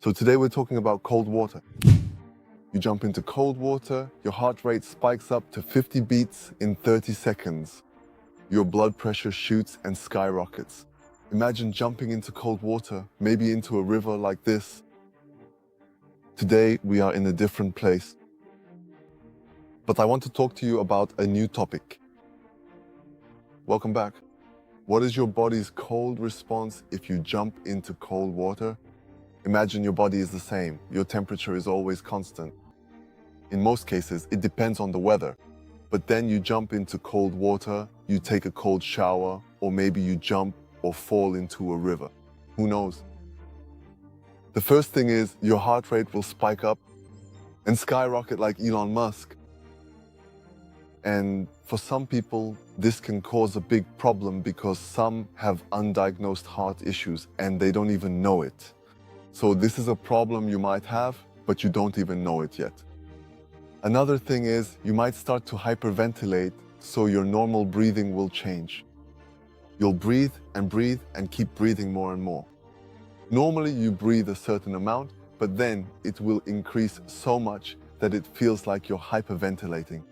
So today we're talking about cold water. You jump into cold water, your heart rate spikes up to 50 beats in 30 seconds. Your blood pressure shoots and skyrockets. Imagine jumping into cold water, maybe into a river like this. Today we are in a different place. But I want to talk to you about a new topic. Welcome back. What is your body's cold response if you jump into cold water? Imagine your body is the same. Your temperature is always constant. In most cases, it depends on the weather. But then you jump into cold water, you take a cold shower, or maybe you jump or fall into a river. Who knows? The first thing is your heart rate will spike up and skyrocket like Elon Musk. And for some people, this can cause a big problem because some have undiagnosed heart issues and they don't even know it. So this is a problem you might have, but you don't even know it yet. Another thing is you might start to hyperventilate, so your normal breathing will change. You'll breathe and keep breathing more and more. Normally you breathe a certain amount, but then it will increase so much that it feels like you're hyperventilating.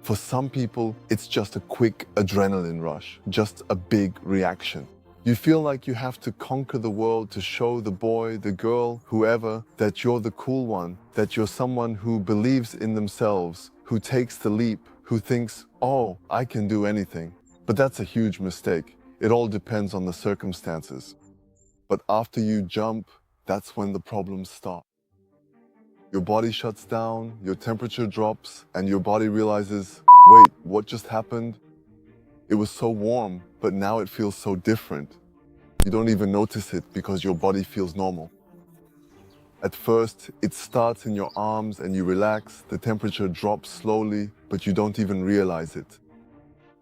For some people, it's just a quick adrenaline rush, just a big reaction. You feel like you have to conquer the world to show the boy, the girl, whoever, that you're the cool one, that you're someone who believes in themselves, who takes the leap, who thinks, oh, I can do anything. But that's a huge mistake. It all depends on the circumstances. But after you jump, that's when the problems start. Your body shuts down, your temperature drops, and your body realizes, wait, what just happened? It was so warm, but now it feels so different. You don't even notice it because your body feels normal. At first, it starts in your arms and you relax, the temperature drops slowly, but you don't even realize it.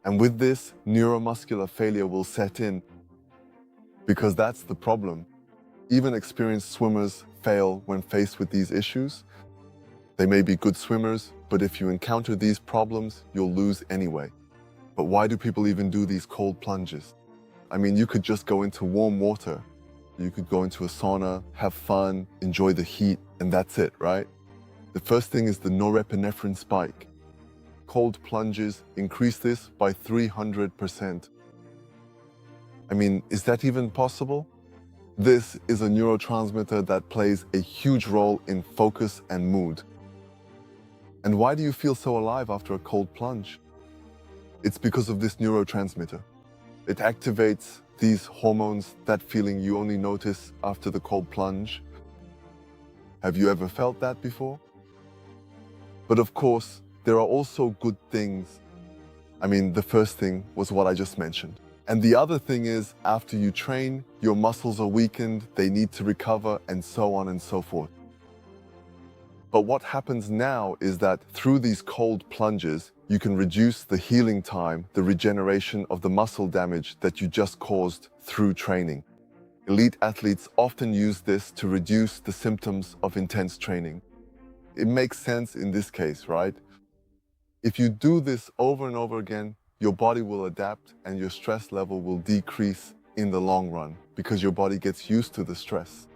And with this, neuromuscular failure will set in, because that's the problem. Even experienced swimmers fail when faced with these issues. They may be good swimmers, but if you encounter these problems, you'll lose anyway. But why do people even do these cold plunges? I mean, you could just go into warm water. You could go into a sauna, have fun, enjoy the heat, and that's it, right? The first thing is the norepinephrine spike. Cold plunges increase this by 300%. I mean, is that even possible? This is a neurotransmitter that plays a huge role in focus and mood. And why do you feel so alive after a cold plunge? It's because of this neurotransmitter. It activates these hormones, that feeling you only notice after the cold plunge. Have you ever felt that before? But of course, there are also good things. I mean, the first thing was what I just mentioned. And the other thing is, after you train, your muscles are weakened, they need to recover, and so on and so forth. But what happens now is that through these cold plunges, you can reduce the healing time, the regeneration of the muscle damage that you just caused through training. Elite athletes often use this to reduce the symptoms of intense training. It makes sense in this case, right? If you do this over and over again, your body will adapt and your stress level will decrease in the long run because your body gets used to the stress.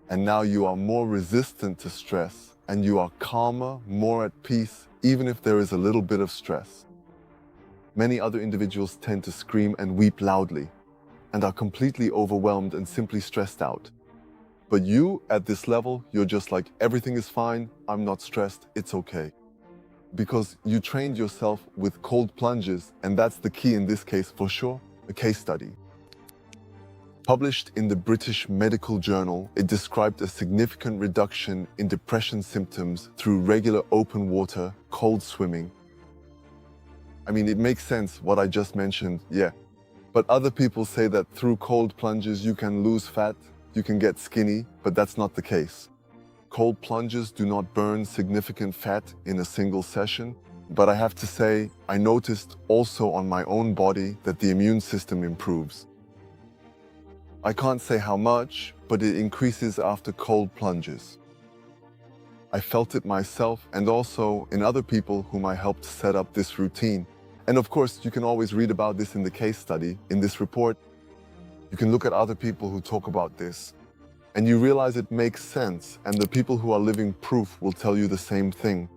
And now you are more resistant to stress and you are calmer, more at peace, even if there is a little bit of stress. Many other individuals tend to scream and weep loudly and are completely overwhelmed and simply stressed out. But you, at this level, you're just like, everything is fine, I'm not stressed, it's okay. Because you trained yourself with cold plunges, and that's the key in this case for sure, a case study. Published in the British Medical Journal, it described a significant reduction in depression symptoms through regular open water, cold swimming. I mean, it makes sense what I just mentioned, yeah. But other people say that through cold plunges you can lose fat, you can get skinny, but that's not the case. Cold plunges do not burn significant fat in a single session, but I have to say, I noticed also on my own body that the immune system improves. I can't say how much, but it increases after cold plunges. I felt it myself and also in other people whom I helped set up this routine. And of course, you can always read about this in the case study, in this report. You can look at other people who talk about this. And you realize it makes sense, and the people who are living proof will tell you the same thing.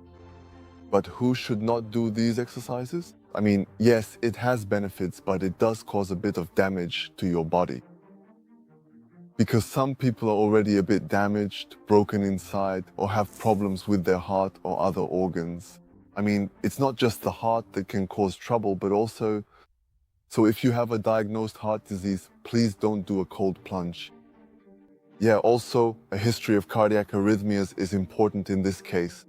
But who should not do these exercises? I mean, yes, it has benefits, but it does cause a bit of damage to your body. Because some people are already a bit damaged, broken inside, or have problems with their heart or other organs. I mean, it's not just the heart that can cause trouble, but also, so if you have a diagnosed heart disease, please don't do a cold plunge. Yeah, also, a history of cardiac arrhythmias is important in this case.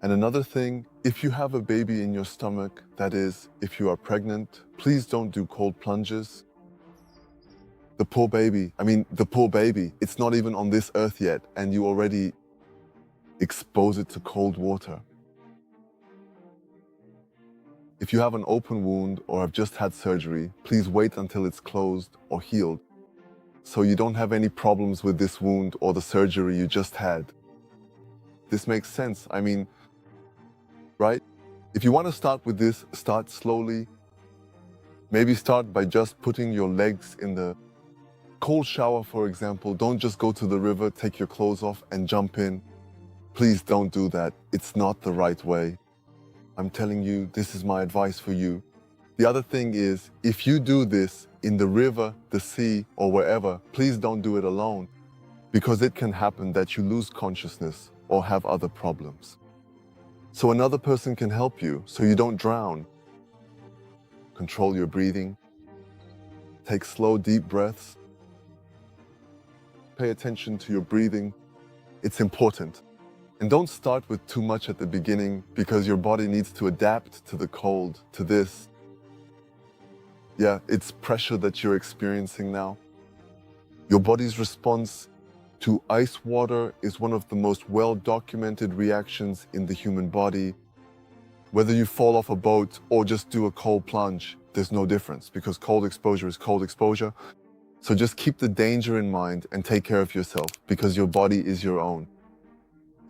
And another thing, if you have a baby in your stomach, that is, if you are pregnant, please don't do cold plunges. The poor baby, it's not even on this earth yet, and you already expose it to cold water. If you have an open wound or have just had surgery, please wait until it's closed or healed, so you don't have any problems with this wound or the surgery you just had. This makes sense, right? If you want to start with this, start slowly. Maybe start by just putting your legs in the cold shower, for example. Don't just go to the river, take your clothes off and jump in. Please don't do that. It's not the right way. I'm telling you, this is my advice for you. The other thing is, if you do this in the river, the sea, or wherever, please don't do it alone, because it can happen that you lose consciousness or have other problems. So another person can help you so you don't drown. Control your breathing. Take slow, deep breaths. Pay attention to your breathing. It's important. And don't start with too much at the beginning, because your body needs to adapt to the cold, to this. Yeah, it's pressure that you're experiencing now. Your body's response to ice water is one of the most well-documented reactions in the human body. Whether you fall off a boat or just do a cold plunge, there's no difference, because cold exposure is cold exposure. So just keep the danger in mind and take care of yourself, because your body is your own.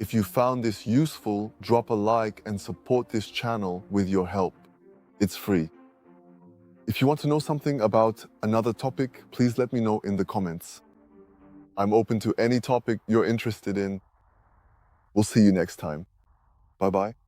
If you found this useful, drop a like and support this channel with your help. It's free. If you want to know something about another topic, please let me know in the comments. I'm open to any topic you're interested in. We'll see you next time. Bye-bye.